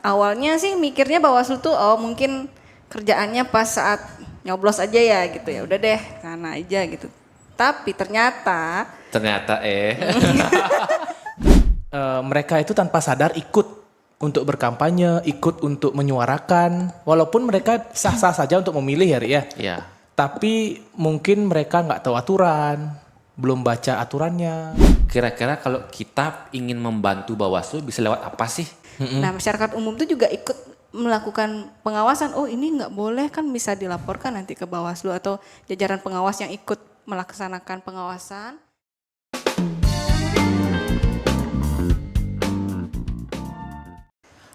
Awalnya sih mikirnya Bawaslu tuh mungkin kerjaannya pas saat nyoblos aja ya gitu ya. Udah deh, sana aja gitu. Tapi ternyata mereka itu tanpa sadar ikut untuk berkampanye, ikut untuk menyuarakan. Walaupun mereka sah-sah saja untuk memilih ya, Ri, ya. Iya. Tapi mungkin mereka nggak tahu aturan, belum baca aturannya. Kira-kira kalau kita ingin membantu Bawaslu bisa lewat apa sih? Nah masyarakat umum tuh juga ikut melakukan pengawasan. Oh ini nggak boleh kan, bisa dilaporkan nanti ke Bawaslu atau jajaran pengawas yang ikut melaksanakan pengawasan.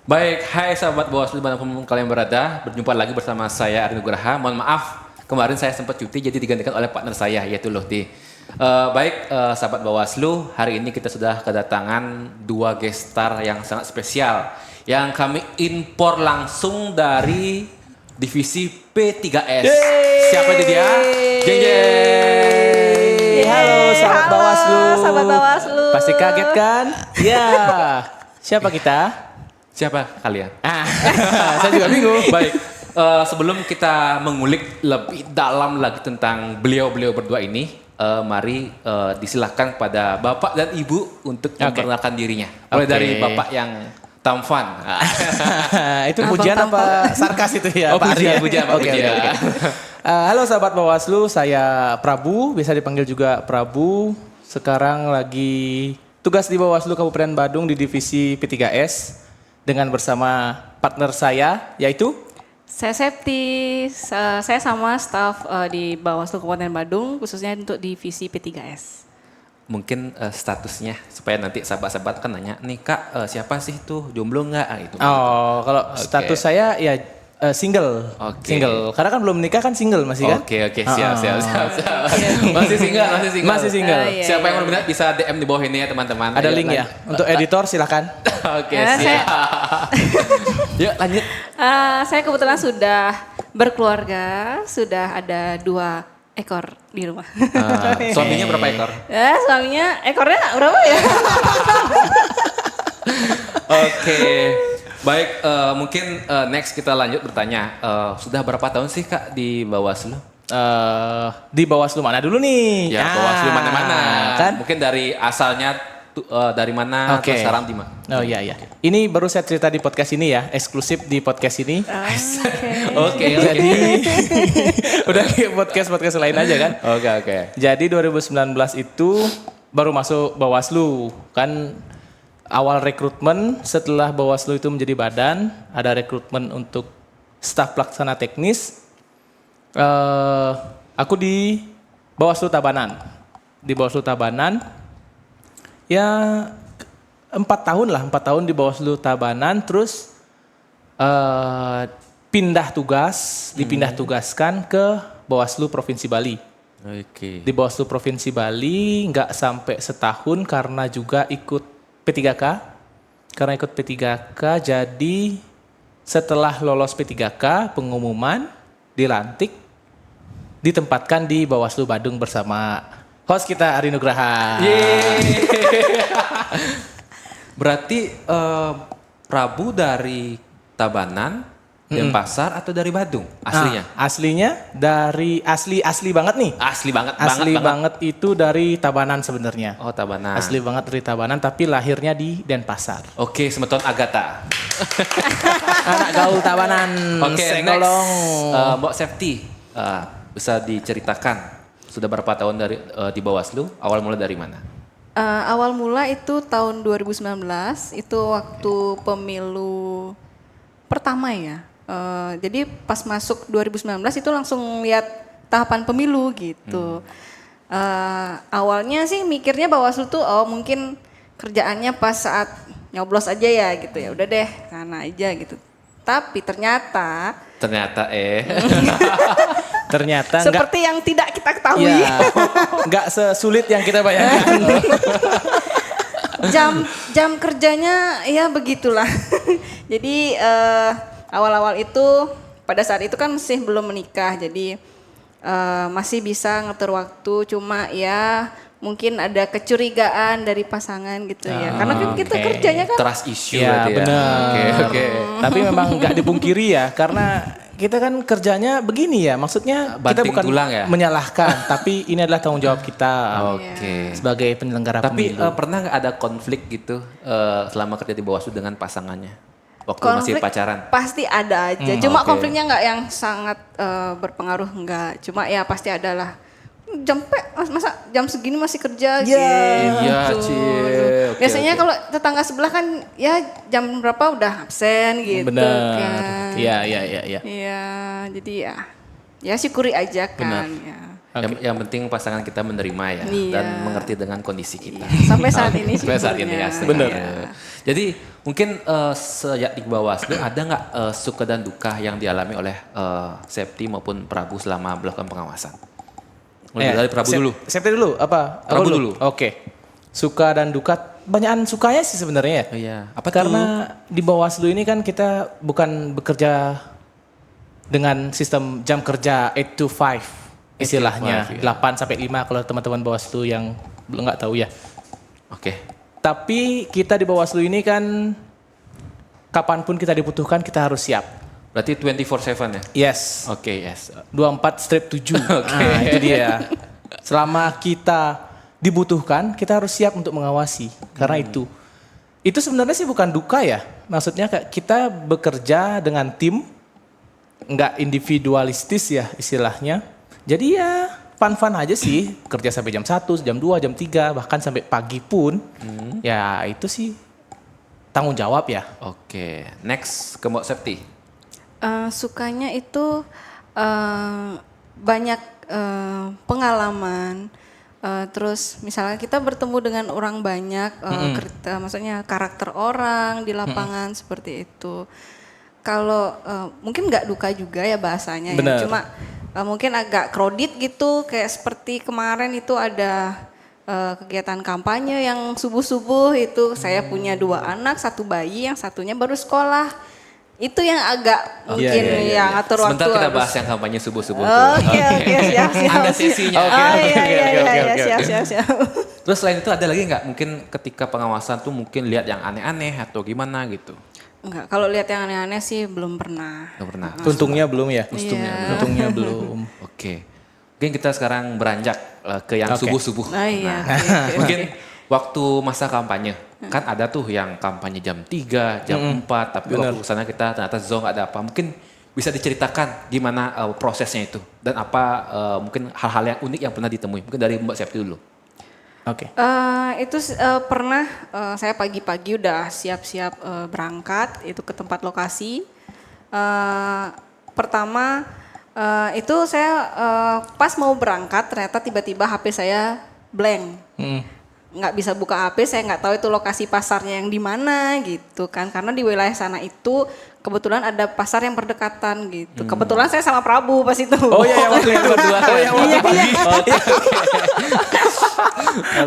Baik, hai sahabat Bawaslu dimanapun kalian berada, berjumpa lagi bersama saya Ari Nugraha. Mohon maaf, kemarin saya sempat cuti jadi digantikan oleh partner saya yaitu Lohti. Sahabat Bawaslu, hari ini kita sudah kedatangan dua gestar yang sangat spesial yang kami impor langsung dari divisi P3S. Siapa itu dia? Jeng jeng. Halo sahabat Halo, Bawaslu. sahabat Bawaslu. Pasti kaget kan? Ya. Siapa kita? Siapa kalian? Saya juga bingung. Baik, sebelum kita mengulik lebih dalam lagi tentang beliau-beliau berdua ini, mari disilahkan pada Bapak dan Ibu untuk memperkenalkan dirinya. Mulai dari Bapak yang tampan. Itu pujian apa sarkas itu ya? Oh, Pak Ari, ya? pujian. Oke. Halo sahabat Bawaslu, saya Prabu, bisa dipanggil juga Prabu. Sekarang lagi tugas di Bawaslu Kabupaten Badung di divisi P3S dengan bersama partner saya yaitu Saya Septi, saya sama staf di Bawaslu Kabupaten Badung khususnya untuk divisi P3S. Mungkin statusnya supaya nanti sahabat-sahabat kan nanya, nih Kak siapa sih tuh jomblo nggak? Gitu. Oh, kalau status saya ya single. Oke. Single. Karena kan belum nikah kan single masih kan? Oke, siap. Masih single. Masih single. Iya, Siapa yang berminat bisa DM di bawah ini ya teman-teman. Ada Ayo, link ya? Untuk editor silakan. Oke, siap. Yuk lanjut. Saya kebetulan sudah berkeluarga, sudah ada 2 ekor di rumah. Suaminya berapa ekor? Suaminya ekornya berapa ya? Oke. Baik, mungkin next kita lanjut bertanya. Sudah berapa tahun sih Kak di Bawaslu? Di Bawaslu mana dulu nih? Ya, Bawaslu mana-mana. Kan? Mungkin dari asalnya dari mana, terus sekarang di mana? Oh iya. Ini baru saya cerita di podcast ini ya, eksklusif di podcast ini. Oke. Jadi udah kayak podcast lain aja kan. Oke. Jadi 2019 itu baru masuk Bawaslu. Kan awal rekrutmen setelah Bawaslu itu menjadi badan, ada rekrutmen untuk staf pelaksana teknis. Aku di Bawaslu Tabanan. Di Bawaslu Tabanan ya 4 tahun di Bawaslu Tabanan, terus dipindah tugaskan ke Bawaslu Provinsi Bali. Oke. Di Bawaslu Provinsi Bali nggak sampai setahun karena juga ikut P3K. Karena ikut P3K jadi setelah lolos P3K pengumuman dilantik, ditempatkan di Bawaslu Badung bersama host kita Ari Nugraha. Berarti Prabu dari Tabanan, Denpasar atau dari Badung aslinya? Aslinya dari asli banget nih. Asli banget. Asli banget itu dari Tabanan sebenarnya. Oh, Tabanan. Asli banget dari Tabanan tapi lahirnya di Denpasar. Oke, Semeton Agatha. Anak gaul Tabanan. Oke, next. Mbak Septi, bisa diceritakan sudah berapa tahun di Bawaslu? Awal mulai dari mana? Awal mula itu tahun 2019, itu waktu pemilu pertama ya. Jadi pas masuk 2019 itu langsung lihat tahapan pemilu gitu. Awalnya sih mikirnya Bawaslu tuh mungkin kerjaannya pas saat nyoblos aja ya gitu ya. Udah deh, sana aja gitu. Tapi ternyata Ternyata seperti yang tidak kita ketahui. Ya, nggak sesulit yang kita bayangkan. Jam kerjanya ya begitulah. Jadi awal-awal itu pada saat itu kan masih belum menikah, jadi masih bisa ngatur waktu. Cuma ya mungkin ada kecurigaan dari pasangan gitu ya. Karena kan kita oke. kerjanya kan Trust issue Ya berarti ya. benar. Oke. Tapi memang nggak dipungkiri ya, karena kita kan kerjanya begini ya. Maksudnya kita Banting bukan tulang ya? menyalahkan, tapi ini adalah tanggung jawab kita Oke. sebagai penyelenggara Tapi pemilu. pernah nggak ada konflik gitu selama kerja di Bawaslu dengan pasangannya waktu masih konflik pacaran? pasti ada aja. Cuma oke. konfliknya nggak yang sangat berpengaruh enggak. Cuma ya pasti ada lah. Masa jam segini masih kerja gitu. Iya, Cie. Oke, Biasanya oke. kalau tetangga sebelah kan ya jam berapa udah absen gitu Benar. kan. Iya. Iya, jadi ya syukuri aja kan ya. Yang penting pasangan kita menerima ya Iya. dan mengerti dengan kondisi kita. Sampai saat ini Sampai saat ini ya. syukurnya. Benar. Iya. Jadi mungkin sejak di Bawaslu ada nggak suka dan duka yang dialami oleh Septi maupun Prabu selama melakukan pengawasan? Mulai dari Prabu dulu. Septi dulu apa? Aku Prabu dulu. Oke. Suka dan duka, banyakan sukanya sih sebenarnya. Oh iya. Apa Karena di Bawaslu ini kan kita bukan bekerja dengan sistem jam kerja 8 to 5 istilahnya, 8 to 5, ya. 8 sampai 5 kalau teman-teman Bawaslu yang belum nggak tahu ya. Oke. Tapi kita di Bawaslu ini kan kapanpun kita dibutuhkan kita harus siap. Berarti 24/7 ya? Yes. Oke, yes. 24/7. Nah, itu dia. Selama kita dibutuhkan, kita harus siap untuk mengawasi. Karena itu sebenarnya sih bukan duka ya. Maksudnya kayak kita bekerja dengan tim, nggak individualistis ya istilahnya. Jadi ya fun-fun aja sih. Kerja sampai jam 1, jam 2, jam 3, bahkan sampai pagi pun. Ya itu sih tanggung jawab ya. Oke. Next ke Mbak Septi. Sukanya itu banyak pengalaman. Terus misalnya kita bertemu dengan orang banyak, maksudnya karakter orang di lapangan seperti itu. Kalau mungkin nggak duka juga ya bahasanya, ya. Benar. Cuma mungkin agak kredit gitu, kayak seperti kemarin itu ada kegiatan kampanye yang subuh-subuh itu saya punya 2 anak, 1 bayi, yang satunya baru sekolah. Itu yang agak mungkin iya. yang atur waktu. Sebentar kita harus- bahas yang kampanye subuh-subuh. Oke, siap. Ada sesinya. Oh iya, siap. Terus selain itu ada lagi nggak mungkin ketika pengawasan tuh mungkin lihat yang aneh-aneh atau gimana gitu? Enggak, kalau lihat yang aneh-aneh sih belum pernah. Nggak pernah. Untungnya belum ya. Iya. Untungnya belum. Oke. Mungkin kita sekarang beranjak ke yang Oke. subuh-subuh. Oh iya. Nah, mungkin waktu masa kampanye kan ada tuh yang kampanye jam 3, jam 4, tapi Bener. waktu sana kita ternyata zong nggak ada apa. Mungkin bisa diceritakan gimana prosesnya itu dan apa mungkin hal-hal yang unik yang pernah ditemui. Mungkin dari Mbak Septi dulu. Oke. Itu pernah saya pagi-pagi udah siap-siap berangkat itu ke tempat lokasi. Pertama itu saya pas mau berangkat ternyata tiba-tiba HP saya blank. Nggak bisa buka HP, saya nggak tahu itu lokasi pasarnya yang di mana gitu kan. Karena di wilayah sana itu kebetulan ada pasar yang berdekatan gitu. Kebetulan saya sama Prabu pas itu. Oh iya, yang waktu itu berdua. Oh yang waktu pagi.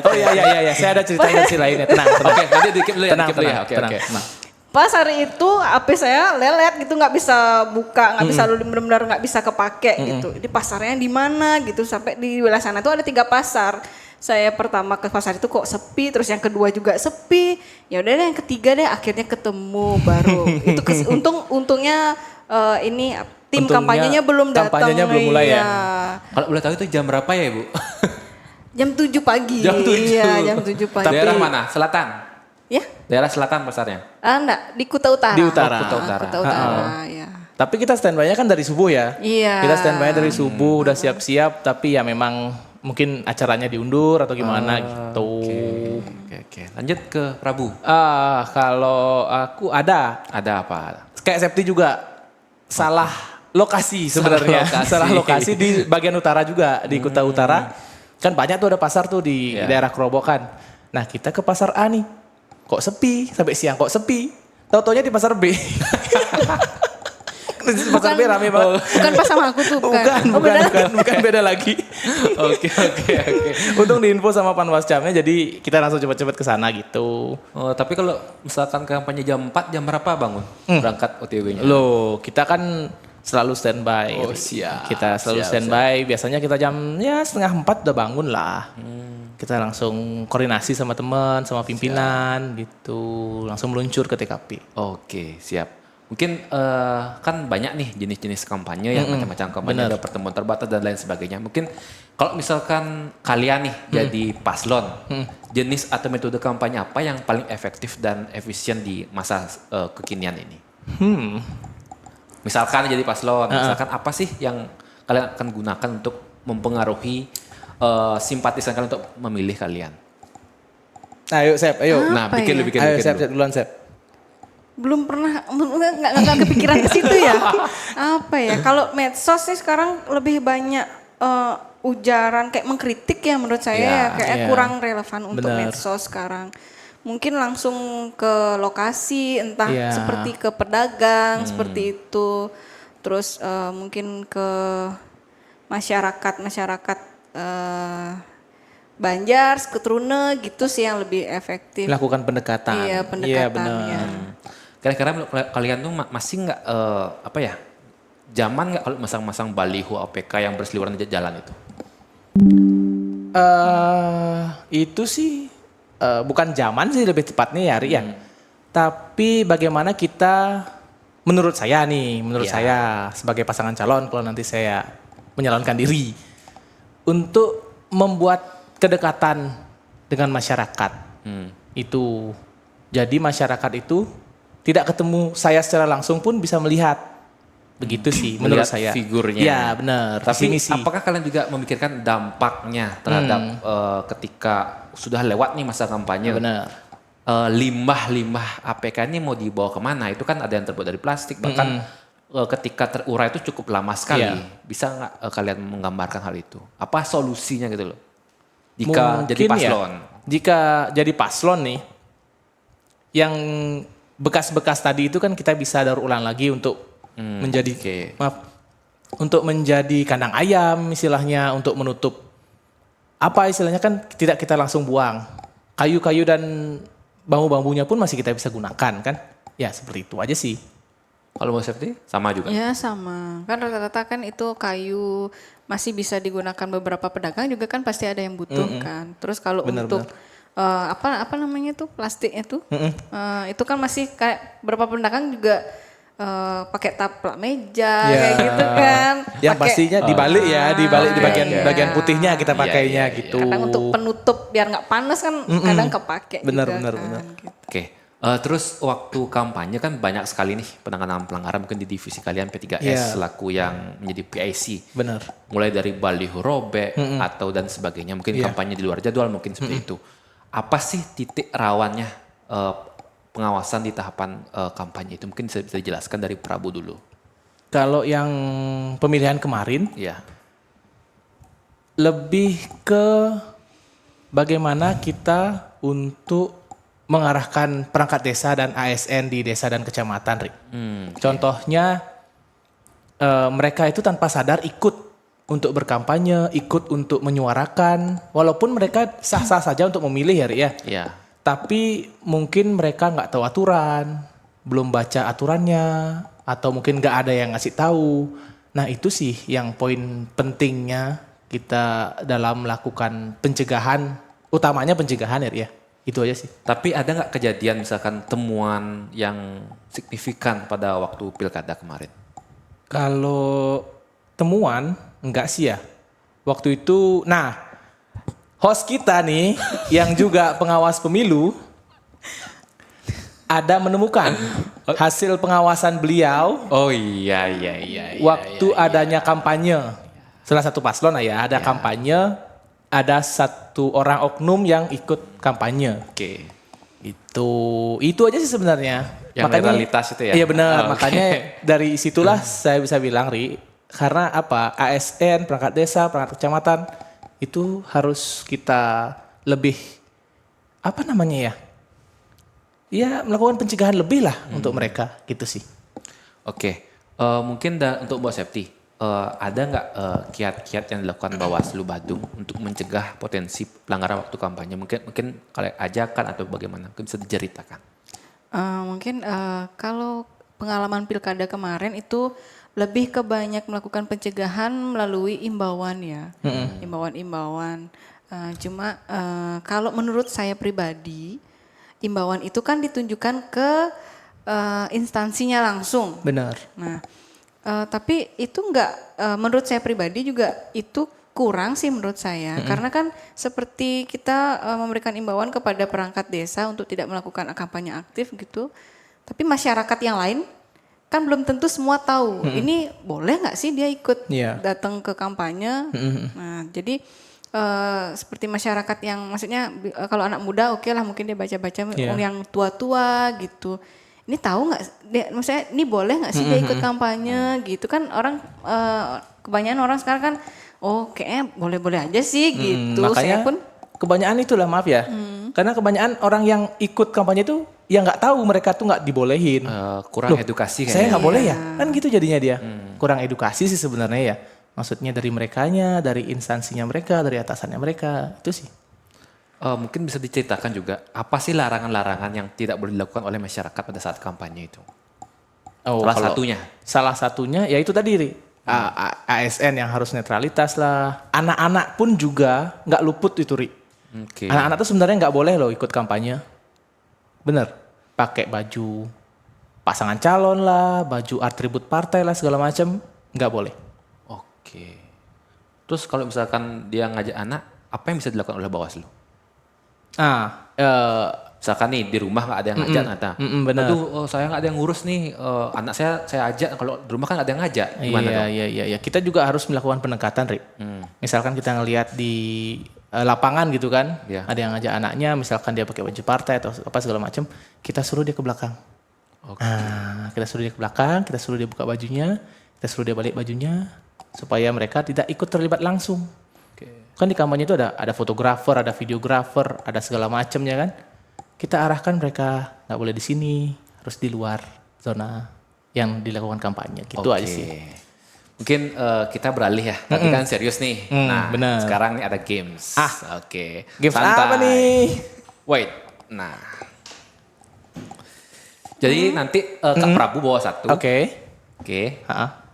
Oh iya. Saya ada cerita lainnya. Tenang. Oke, nanti dikit dulu ya. Tenang, dikit dulu ya. tenang, Oke, tenang, oke. tenang. Pas hari itu HP saya lelet gitu, nggak bisa buka, nggak bisa benar-benar nggak bisa kepake gitu. Ini pasarnya di mana gitu, sampai di wilayah sana tuh ada 3 pasar. Saya pertama ke pasar itu kok sepi, terus yang kedua juga sepi. Ya udah deh, yang ketiga deh akhirnya ketemu baru. Itu untungnya ini tim Untungnya kampanyenya belum datang. kampanyenya belum mulai ya? Iya. Kalau boleh tahu itu jam berapa ya, Bu? Jam 7 pagi. Jam 7. Iya, jam 7 pagi. Daerah mana? Selatan. Ya? Daerah selatan pasarnya. Enggak, di Kuta Utara. Di utara. Kuta Utara. Kuta Utara, ya. Tapi kita standby-nya kan dari subuh ya. Iya. Kita standby dari subuh, udah siap-siap, tapi ya memang mungkin acaranya diundur atau gimana gitu. Oke. Lanjut ke Prabu. Kalau aku ada Ada apa? kayak Septi juga salah lokasi sebenarnya. lokasi. Salah lokasi di bagian utara juga, di Kuta Utara. Kan banyak tuh ada pasar tuh di Iya. daerah Kerobokan. Nah, kita ke pasar A nih. Kok sepi? Sampai siang kok sepi. Tahu-taunya di pasar B. Di pasar B rame banget. Bukan pas sama aku tuh, bukan. Bukan beda lagi. Oke. Untung diinfo sama Panwascamnya, jadi kita langsung cepet-cepet ke sana gitu. Oh, tapi kalau misalkan kampanye jam 4, jam berapa bangun? Berangkat OTW-nya. Loh, kita kan selalu standby. Oh, siap, Kita selalu siap, standby. Biasanya kita jam ya 3:30 udah bangun lah. Kita langsung koordinasi sama teman, sama pimpinan gitu. Langsung meluncur ke TKP. Oke, siap. Mungkin kan banyak nih jenis-jenis kampanye yang macam-macam kampanye, ada pertemuan terbatas dan lain sebagainya. Mungkin kalau misalkan kalian nih jadi paslon, jenis atau metode kampanye apa yang paling efektif dan efisien di masa kekinian ini? Misalkan jadi paslon, misalkan apa sih yang kalian akan gunakan untuk mempengaruhi simpatisan kalian untuk memilih kalian? Ayo Sep, ayo. Nah, Apa bikin ya? bikin Ayo bikin Sep, dulu. Sep, duluan Sep. Belum pernah, nggak kepikiran ke situ ya. Apa ya? Kalau medsos sih sekarang lebih banyak ujaran kayak mengkritik ya menurut saya Ya, ya, kayak iya. kurang relevan untuk Benar. medsos sekarang. Mungkin langsung ke lokasi, entah Iya. seperti ke pedagang seperti itu. Terus mungkin ke masyarakat Banjar, Ketrune gitu sih yang lebih efektif. Lakukan pendekatan. Iya, pendekatannya. benar. Kira-kira kalian tuh masih nggak apa ya? Zaman nggak kalau masang-masang baliho APK yang berseliweran di jalan itu? Itu sih bukan zaman sih lebih tepatnya ya Ri ya. Tapi bagaimana kita menurut saya Iya. saya sebagai pasangan calon kalau nanti saya menyalonkan diri untuk membuat kedekatan dengan masyarakat. Itu jadi masyarakat itu tidak ketemu saya secara langsung pun bisa melihat. Begitu sih menurut Melihat saya. figurnya. Ya benar. Tapi Visi misi. apakah kalian juga memikirkan dampaknya terhadap ketika sudah lewat nih masa kampanye? Benar. Limbah-limbah APK ini mau dibawa kemana? Itu kan ada yang terbuat dari plastik, bahkan ketika terurai itu cukup lama sekali. Iya. Bisa nggak kalian menggambarkan hal itu? Apa solusinya gitu loh? Jika jadi Mungkin ya, paslon. jika jadi paslon nih, yang bekas-bekas tadi itu kan kita bisa daur ulang lagi untuk menjadi oke. untuk menjadi kandang ayam istilahnya, untuk menutup apa istilahnya kan tidak kita langsung buang. Kayu-kayu dan bambu-bambunya pun masih kita bisa gunakan kan. Ya seperti itu aja sih. Kalau mau safety sama juga. Ya sama, kan rata-rata kan itu kayu masih bisa digunakan beberapa pedagang juga kan pasti ada yang butuh kan. Terus kalau untuk apa namanya tuh plastiknya tuh, itu kan masih kayak beberapa pedagang juga pakai taplak meja Ya. kayak gitu kan. Yang Pakai pastinya dibalik ya, dibalik di bagian iya. bagian putihnya kita Iya, pakainya iya, iya. gitu. kadang untuk penutup biar nggak panas kan kadang kepake Benar, juga benar, kan. benar. Gitu. Oke, terus waktu kampanye kan banyak sekali nih penanganan pelanggaran mungkin di divisi kalian P3S Iya. selaku yang menjadi PIC. Benar. Mulai dari baliho robek atau dan sebagainya, mungkin Iya. kampanye di luar jadwal mungkin seperti itu. Apa sih titik rawannya pengawasan di tahapan kampanye itu? Mungkin bisa dijelaskan dari Prabu dulu. Kalau yang pemilihan kemarin Iya. lebih ke bagaimana kita untuk mengarahkan perangkat desa dan ASN di desa dan kecamatan, Rik. Contohnya mereka itu tanpa sadar ikut untuk berkampanye, ikut untuk menyuarakan, walaupun mereka sah-sah saja untuk memilih ya, Rik ya. Iya. Tapi mungkin mereka nggak tahu aturan, belum baca aturannya, atau mungkin nggak ada yang ngasih tahu. Nah itu sih yang poin pentingnya kita dalam melakukan pencegahan, utamanya pencegahan ya, itu aja sih. Tapi ada nggak kejadian misalkan temuan yang signifikan pada waktu pilkada kemarin? Kalau temuan enggak sih ya. Waktu itu, nah host kita nih yang juga pengawas pemilu ada menemukan hasil pengawasan beliau Oh iya. waktu adanya kampanye. Salah satu paslon lah ya, ada kampanye, ada satu orang oknum yang ikut kampanye. Oke. Itu aja sih sebenarnya. Yang netralitas itu ya? Iya benar, Oh, oke. makanya dari situlah saya bisa bilang Ri, karena apa? ASN, perangkat desa, perangkat kecamatan itu harus kita lebih apa namanya ya? Ya melakukan pencegahan lebih lah untuk mereka gitu sih. Oke, mungkin untuk Mbak Septi, ada nggak kiat-kiat yang dilakukan Bawaslu Badung untuk mencegah potensi pelanggaran waktu kampanye? Mungkin kalian ajakan atau bagaimana? Mungkin bisa diceritakan. Mungkin kalau pengalaman pilkada kemarin itu lebih ke banyak melakukan pencegahan melalui imbauan ya, imbauan-imbauan. Kalau menurut saya pribadi, imbauan itu kan ditunjukkan ke instansinya langsung. Benar. Nah, tapi itu menurut saya pribadi juga itu kurang sih menurut saya. Karena kan seperti kita memberikan imbauan kepada perangkat desa untuk tidak melakukan kampanye aktif gitu. Tapi masyarakat yang lain kan belum tentu semua tahu. Ini boleh nggak sih dia ikut datang ke kampanye? Nah, jadi seperti masyarakat yang maksudnya kalau anak muda oke lah mungkin dia baca-baca yang tua-tua gitu. Ini tahu nggak? Maksudnya ini boleh nggak sih dia ikut kampanye gitu kan orang kebanyakan orang sekarang kan kayaknya boleh-boleh aja sih gitu. Makanya saya pun kebanyakan itulah maaf ya. Karena kebanyakan orang yang ikut kampanye itu yang nggak tahu mereka tuh nggak dibolehin. Kurang edukasi kayaknya. Saya nggak boleh ya, kan gitu jadinya dia. Kurang edukasi sih sebenarnya ya. Maksudnya dari merekanya, dari instansinya mereka, dari atasannya mereka, itu sih. Mungkin bisa diceritakan juga apa sih larangan-larangan yang tidak boleh dilakukan oleh masyarakat pada saat kampanye itu? Salah satunya ya itu tadi Ri. ASN yang harus netralitas lah. Anak-anak pun juga nggak luput itu Ri. Anak-anak tuh sebenarnya nggak boleh loh ikut kampanye. Bener. Pakai baju pasangan calon lah, baju atribut partai lah segala macam nggak boleh. Oke. Terus kalau misalkan dia ngajak anak, apa yang bisa dilakukan oleh Bawaslu? Misalkan nih di rumah nggak ada yang ngajak, benar. Aduh, saya nggak ada yang ngurus nih, anak saya ajak. Kalau di rumah kan nggak ada yang ngajak. Gimana dong? Iya. Kita juga harus melakukan pendekatan, Ri. Misalkan kita ngelihat di lapangan gitu kan, ada yang ngajak anaknya, misalkan dia pakai baju partai atau apa segala macam, kita suruh dia ke belakang. Kita suruh dia ke belakang, kita suruh dia buka bajunya, kita suruh dia balik bajunya, supaya mereka tidak ikut terlibat langsung. Kan di kampanye itu ada fotografer, ada videografer, ada segala macamnya kan. Kita arahkan mereka nggak boleh di sini, harus di luar zona yang dilakukan kampanye. Gitu aja sih. Mungkin kita beralih ya, tapi kan serius nih. Nah, bener. sekarang nih ada games. Games santai. apa nih? Wait, nah. Jadi nanti Kak Prabu bawa satu. Oke.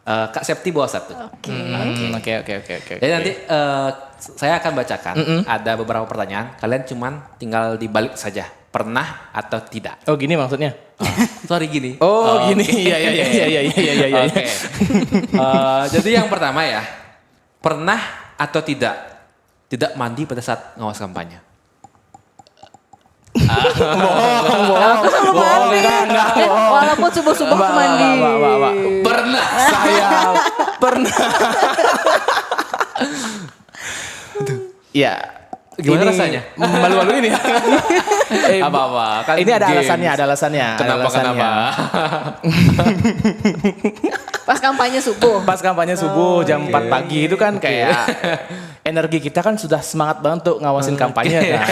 Kak Septi bawa satu. Oke. Jadi nanti saya akan bacakan. Ada beberapa pertanyaan. Kalian cuman tinggal dibalik saja. Pernah atau tidak? Oh gini maksudnya? Sorry gini. Gini. Iya. Oke. Jadi yang pertama ya. Pernah atau tidak mandi pada saat ngawas kampanye? Aku selalu mandi. Walaupun subuh-subuh aku mandi. Pernah. Saya pernah. Ya. Gimana rasanya? Malu-malu ini. Apa-apa. Kan ini ada games. alasannya. Kenapa? Pas kampanye subuh. Pas kampanye subuh jam 4 pagi itu kan kayak energi kita kan sudah semangat banget untuk ngawasin kampanye kan.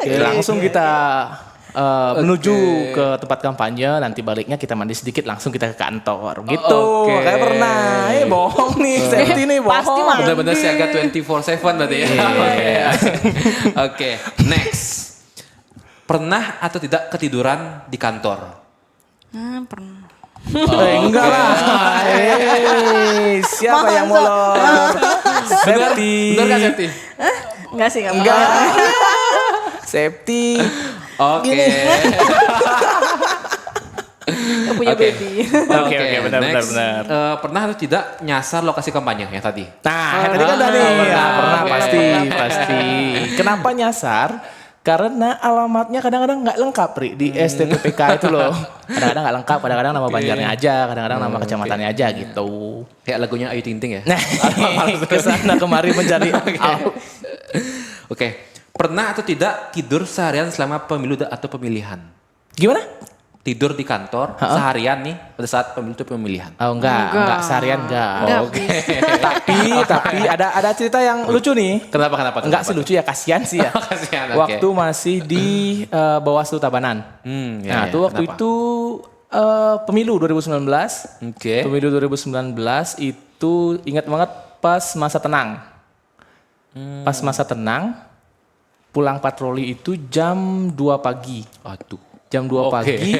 Langsung kita menuju ke tempat kampanye, nanti baliknya kita mandi sedikit langsung kita ke kantor gitu. Kayak pernah. Bohong nih, Septi nih bohong. Pasti mandi. Benar-benar siaga 24/7 berarti ya. Oke, next. Pernah atau tidak ketiduran di kantor? Pernah. Enggak lah. Siapa yang molor? Septi. Benar kan Septi? Enggak sih, Enggak. Septi. Oke. Gak punya baby. Oke, benar. Pernah atau tidak nyasar lokasi kampanye yang tadi? Nah, tadi kan tadi. Pernah pasti. Kenapa nyasar? Karena alamatnya kadang-kadang nggak lengkap, Ri, di STTPK itu loh. Kadang-kadang nggak lengkap, kadang-kadang nama Banjarnya aja, kadang-kadang nama kecamatannya aja gitu. Kayak lagunya Ayu Ting Ting ya? Nah, kesana kemari mencari. Oke. Pernah atau tidak tidur seharian selama pemilu atau pemilihan? Gimana? Tidur di kantor seharian nih pada saat pemilu atau pemilihan? Oh enggak seharian enggak. Oke. Tapi ada cerita yang lucu nih. Kenapa? Enggak sih lucu ya, kasihan sih ya. Kasihan, waktu masih di Bawaslu Tabanan. Waktu itu pemilu 2019. Pemilu 2019 itu ingat banget pas masa tenang. Pas masa tenang, pulang patroli itu jam 2 pagi. Aduh. Jam 2 pagi,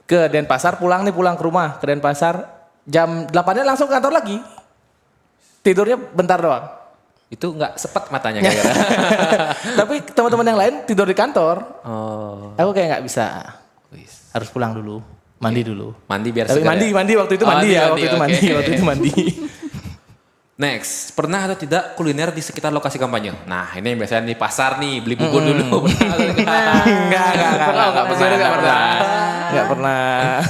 ke Denpasar, pulang ke rumah ke Denpasar, jam 8-nya langsung ke kantor lagi. Tidurnya bentar doang. Itu nggak sepet matanya kira-kira. Tapi teman-teman yang lain tidur di kantor. Oh. Aku kayak nggak bisa. Wis. Harus pulang dulu. Mandi dulu. Mandi biar Tapi segar ya? mandi waktu itu Oh, mandi ya, mandi, waktu itu mandi. Next, pernah atau tidak kuliner di sekitar lokasi kampanye? Nah, ini yang biasanya di pasar nih, beli bubur dulu. Enggak pernah. Enggak pernah.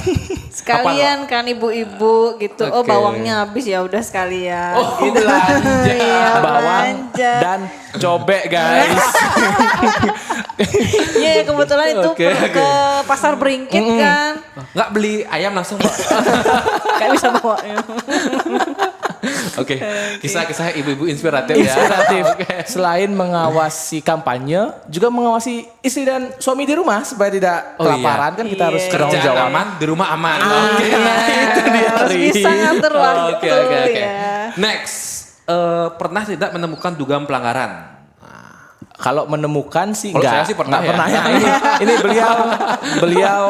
Sekalian kan ibu-ibu gitu. Oh Oke. bawangnya habis ya udah sekalian. Oh, gitu. belanja. Iya, Bawang belanja. dan cobek guys. Iya kebetulan itu Oke, ke pasar Beringkit kan. Nggak beli ayam langsung, Mbak. Gak bisa bawa. Oke, kisah-kisah ibu-ibu inspiratif ya. Inspiratif. Oke. Selain mengawasi kampanye, juga mengawasi istri dan suami di rumah supaya tidak Oh, iya. kelaparan kan kita harus Iya. bertanggung Kerjaan jawab. aman, di rumah aman. Oke. Nah, itu dia. Harus Ri. bisa ngatur waktu Oke. ya. Next, pernah tidak menemukan dugaan pelanggaran? Kalau menemukan sih Kalau enggak. saya sih pernah Enggak ya. pernah ya. Ini beliau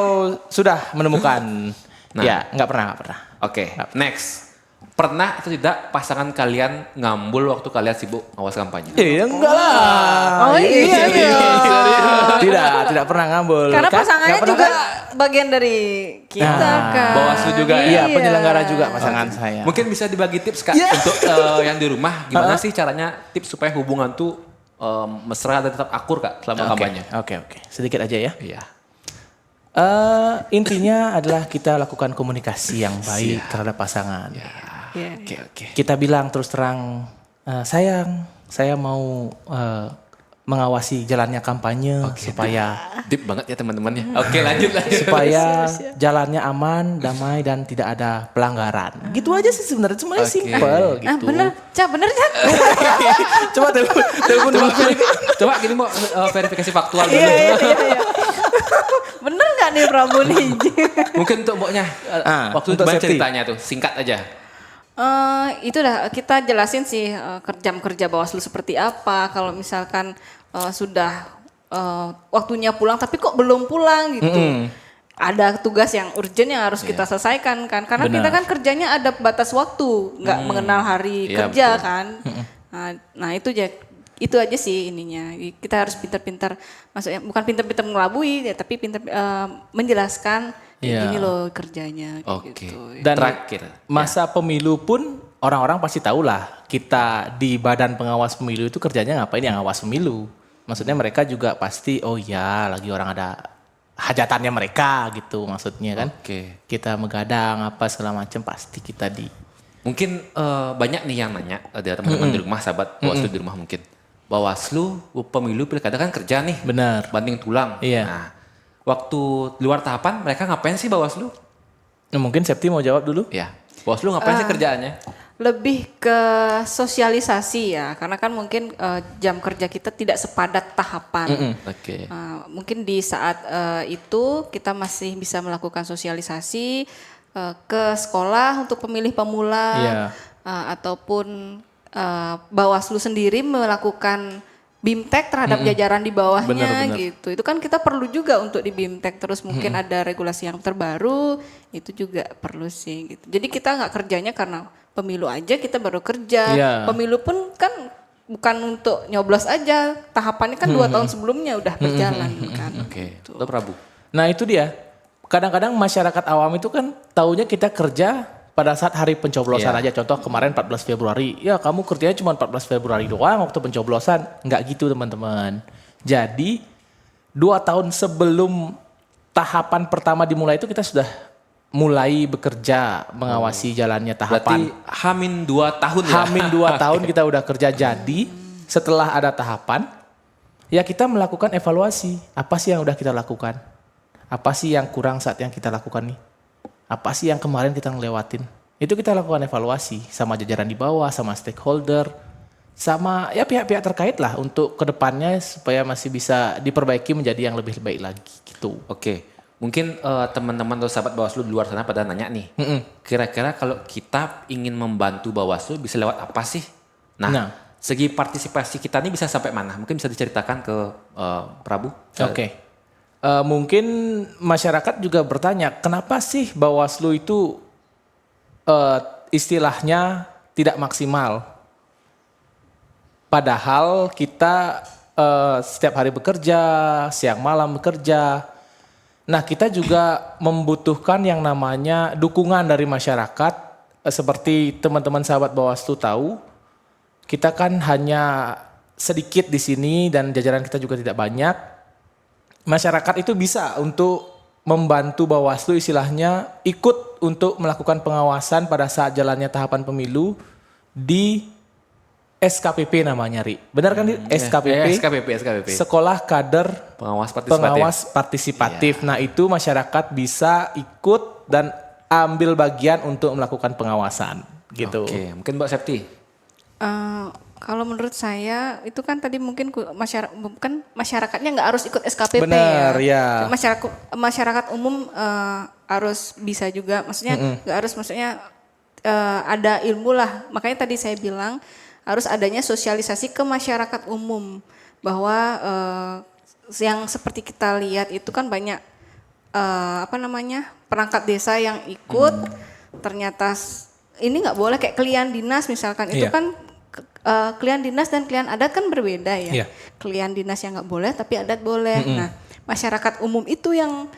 sudah menemukan. Nah. Ya, enggak pernah. Oke, next. Pernah atau tidak pasangan kalian ngambul waktu kalian sibuk ngawas kampanye? Ya enggak lah. Oh iya Tidak pernah ngambul. Karena Kan? pasangannya Nggak juga pernah. bagian dari kita Nah, kan. Bawaslu juga ya? Iya, penyelenggara juga pasangan saya. Mungkin bisa dibagi tips Kak Ya. untuk yang di rumah gimana sih caranya tips supaya hubungan tuh mesra dan tetap akur Kak selama kampanye? Oke. Sedikit aja ya. Iya. Intinya adalah kita lakukan komunikasi yang baik terhadap pasangan. Iya. Oke. Kita bilang terus terang, sayang, saya mau mengawasi jalannya kampanye supaya Deep banget ya teman-temannya. Oke, lanjut. supaya jalannya aman, damai dan tidak ada pelanggaran. Gitu aja sih sebenarnya, semuanya Oke. simpel gitu. Ah bener, Cak bener Cak. Coba telepon dulu. Coba gini mau verifikasi faktual dulu. Iya. Bener gak nih Prabu nih? Mungkin untuk mboknya waktu untuk itu safety. ceritanya tuh singkat aja. Itu dah kita jelasin sih jam kerja Bawaslu seperti apa. Kalau misalkan sudah waktunya pulang tapi kok belum pulang gitu. Ada tugas yang urgent yang harus kita selesaikan kan. Karena kita kan kerjanya ada batas waktu, nggak mengenal hari Iya, kerja betul. kan. Nah itu aja sih ininya. Kita harus pintar-pintar, maksudnya bukan pintar-pintar mengelabui ya, tapi pintar menjelaskan Iya. gini loh kerjanya kayak Oke. gitu. Dan Terakhir. masa pemilu pun orang-orang pasti tahu lah kita di badan pengawas pemilu itu kerjanya ngapain, yang ngawas pemilu. Maksudnya mereka juga pasti oh ya lagi orang ada hajatannya mereka gitu maksudnya kan. Oke. Kita megadang apa segala macam pasti kita di. Mungkin banyak nih yang nanya dari teman-teman di rumah, sahabat Bawaslu di rumah mungkin. Bawaslu pemilu pilkada kan kerja nih. Benar. Banting tulang. Iya. Nah, waktu di luar tahapan mereka ngapain sih Bawaslu? Nah, mungkin Septi mau jawab dulu. Ya. Bawaslu ngapain sih kerjaannya? Lebih ke sosialisasi ya, karena kan mungkin jam kerja kita tidak sepadat tahapan. Oke. Mungkin di saat itu kita masih bisa melakukan sosialisasi ke sekolah untuk pemilih pemula, Iya. ataupun Bawaslu sendiri melakukan BIMTEK terhadap jajaran di bawahnya Benar. gitu. Itu kan kita perlu juga untuk di BIMTEK, terus mungkin ada regulasi yang terbaru, itu juga perlu sih gitu. Jadi kita nggak kerjanya karena pemilu aja kita baru kerja. Iya. Pemilu pun kan bukan untuk nyoblos aja, tahapannya kan 2 tahun sebelumnya udah berjalan kan. Oke. Lo Prabu. Nah itu dia. Kadang-kadang masyarakat awam itu kan taunya kita kerja pada saat hari pencoblosan aja. Contoh kemarin 14 Februari. Ya kamu kerjanya cuma 14 Februari doang waktu pencoblosan. Nggak gitu teman-teman. Jadi 2 tahun sebelum tahapan pertama dimulai itu kita sudah mulai bekerja mengawasi jalannya Berarti tahapan. Hamin 2 tahun ya? Hamin 2 tahun kita udah kerja. Jadi setelah ada tahapan ya kita melakukan evaluasi. Apa sih yang udah kita lakukan? Apa sih yang kurang saat yang kita lakukan nih? Apa sih yang kemarin kita ngelewatin? Itu kita lakukan evaluasi sama jajaran di bawah, sama stakeholder, sama ya pihak-pihak terkait lah untuk kedepannya supaya masih bisa diperbaiki menjadi yang lebih baik lagi gitu. Oke. Mungkin teman-teman atau sahabat Bawaslu di luar sana pada nanya nih. Kira-kira kalau kita ingin membantu Bawaslu bisa lewat apa sih? Nah, segi partisipasi kita ini bisa sampai mana? Mungkin bisa diceritakan ke Prabu. Oke. mungkin masyarakat juga bertanya, kenapa sih Bawaslu itu istilahnya tidak maksimal? Padahal kita setiap hari bekerja, siang malam bekerja. Nah, kita juga membutuhkan yang namanya dukungan dari masyarakat. Seperti teman-teman sahabat Bawaslu tahu, kita kan hanya sedikit di sini dan jajaran kita juga tidak banyak. Masyarakat itu bisa untuk membantu Bawaslu istilahnya ikut untuk melakukan pengawasan pada saat jalannya tahapan pemilu di SKPP namanya, Ri. Benar kan, Ri? SKPP? SKPP. Sekolah Kader Pengawas Partisipatif. Nah, itu masyarakat bisa ikut dan ambil bagian untuk melakukan pengawasan gitu. Oke, mungkin Mbak Septi. Kalau menurut saya itu kan tadi mungkin masyarakatnya nggak harus ikut SKPP. Benar, ya. Masyarakat umum harus bisa juga, maksudnya nggak harus, maksudnya ada ilmu lah. Makanya tadi saya bilang harus adanya sosialisasi ke masyarakat umum bahwa yang seperti kita lihat itu kan banyak perangkat desa yang ikut, ternyata ini nggak boleh, kayak klien dinas misalkan, itu kan klien dinas dan klien adat kan berbeda ya. Klien dinas yang nggak boleh tapi adat boleh. Nah, masyarakat umum itu yang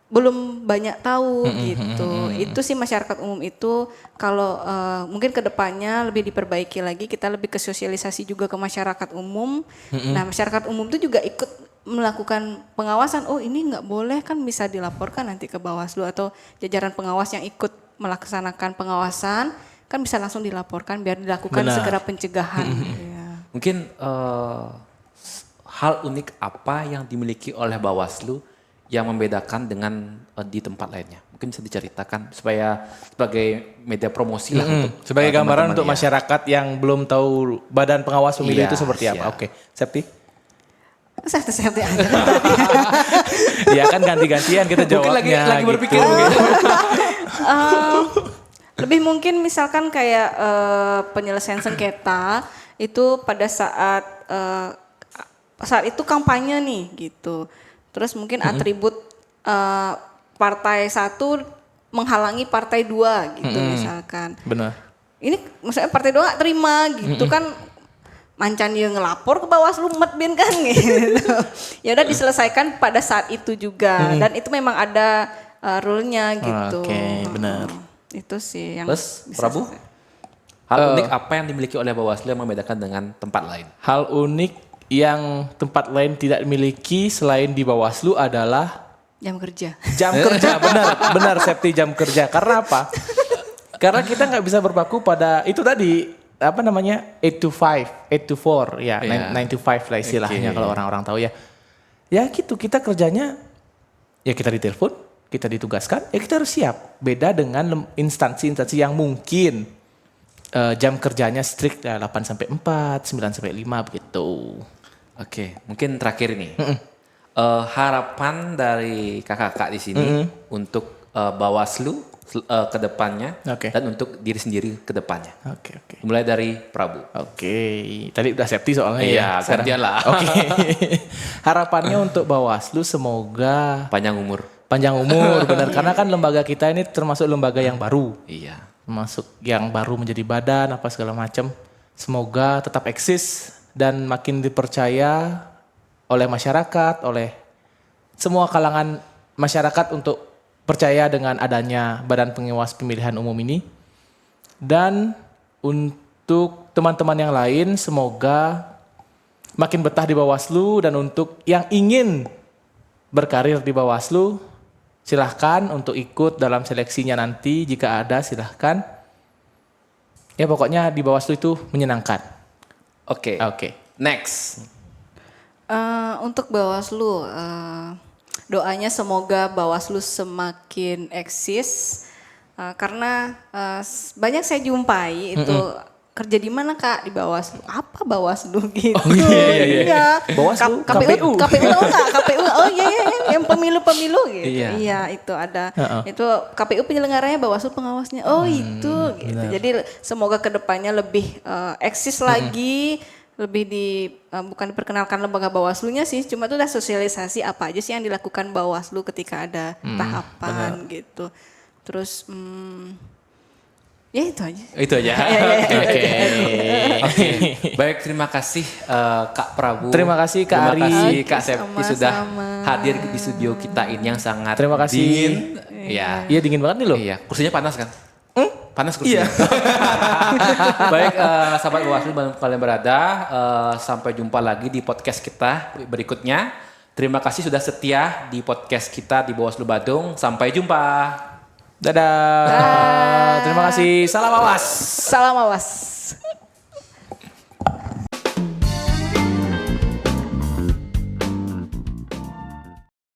belum banyak tahu gitu. Itu sih masyarakat umum itu kalau mungkin kedepannya lebih diperbaiki lagi, kita lebih ke sosialisasi juga ke masyarakat umum. Nah, masyarakat umum itu juga ikut melakukan pengawasan. Oh, ini nggak boleh, kan bisa dilaporkan nanti ke Bawaslu atau jajaran pengawas yang ikut melaksanakan pengawasan. Kan bisa langsung dilaporkan biar dilakukan segera pencegahan. Ya. Mungkin hal unik apa yang dimiliki oleh Bawaslu yang membedakan dengan di tempat lainnya? Mungkin bisa diceritakan supaya sebagai media promosi lah untuk sebagai gambaran untuk ya. masyarakat yang belum tahu badan pengawas pemilu itu seperti apa. Oke, Septi. Septi aja. Ya kan ganti-gantian kita jawabnya. Mungkin lagi berpikir gitu. begitu. Lebih mungkin misalkan kayak penyelesaian sengketa itu pada saat itu kampanye nih gitu. Terus mungkin atribut partai satu menghalangi partai dua gitu misalkan. Benar. Ini maksudnya partai dua nggak terima gitu kan, mancan yang ngelapor ke Bawaslu medbin kan gitu. Ya udah diselesaikan pada saat itu juga dan itu memang ada rule-nya gitu. Oke, benar. Itu sih yang Terus, bisa Prabu? Hal unik apa yang dimiliki oleh Bawaslu yang membedakan dengan tempat lain? Hal unik yang tempat lain tidak miliki selain di Bawaslu adalah jam kerja. jam kerja. Benar Septi, jam kerja. Karena apa? Karena kita nggak bisa berpaku pada itu tadi, 8 to 5, 8 to 4 ya, 9 to 5 lah istilahnya kalau orang-orang tahu ya. Ya gitu, kita kerjanya ya kita ditelepon, kita ditugaskan, ya kita harus siap. Beda dengan instansi-instansi yang mungkin jam kerjanya strict ya 8 sampai 4, 9 sampai 5 begitu. Oke, mungkin terakhir nih. Harapan dari kakak-kakak di sini untuk Bawaslu ke depannya dan untuk diri sendiri ke depannya. Oke. Mulai dari Prabu. Oke, tadi udah Septi soalnya Iya, ya. gantian lah. Oke. Harapannya untuk Bawaslu semoga Panjang umur. benar, karena kan lembaga kita ini termasuk lembaga yang baru. Iya. Termasuk yang baru menjadi badan apa segala macam. Semoga tetap eksis dan makin dipercaya oleh masyarakat, oleh semua kalangan masyarakat untuk percaya dengan adanya Badan Pengawas Pemilihan Umum ini. Dan untuk teman-teman yang lain semoga makin betah di Bawaslu, dan untuk yang ingin berkarir di Bawaslu silahkan untuk ikut dalam seleksinya nanti, jika ada silahkan. Ya pokoknya di Bawaslu itu menyenangkan. Oke. Next. Untuk Bawaslu, doanya semoga Bawaslu semakin eksis karena banyak saya jumpai itu kerja di mana Kak? Di Bawaslu. Apa Bawaslu gitu? Oh iya. Bawaslu, KPU. KPU tahu nggak? KPU. Oh iya yang pemilu gitu. Iya. Iya itu ada. Itu KPU penyelenggaranya, Bawaslu pengawasnya. Oh itu gitu. Benar. Jadi semoga kedepannya lebih eksis lagi. lebih bukan diperkenalkan lembaga Bawaslu-nya sih, cuma itu udah sosialisasi apa aja sih yang dilakukan Bawaslu ketika ada tahapan gitu. Terus ya itu aja. Itu aja. Oke. Oke. Baik, terima kasih Kak Prabu. Terima kasih, Kak Ari. Terima kasih Kak Oke, Septi sudah sama-sama. hadir di studio kita ini yang sangat Terima kasih. dingin. Iya. Iya dingin banget nih loh. Iya, kursinya panas kan? Panas kursinya. Baik, sahabat Bawaslu dimana kalian berada, sampai jumpa lagi di podcast kita berikutnya. Terima kasih sudah setia di podcast kita di Bawaslu Badung. Sampai jumpa. Dadah. Terima kasih. Salam awas. Salam awas.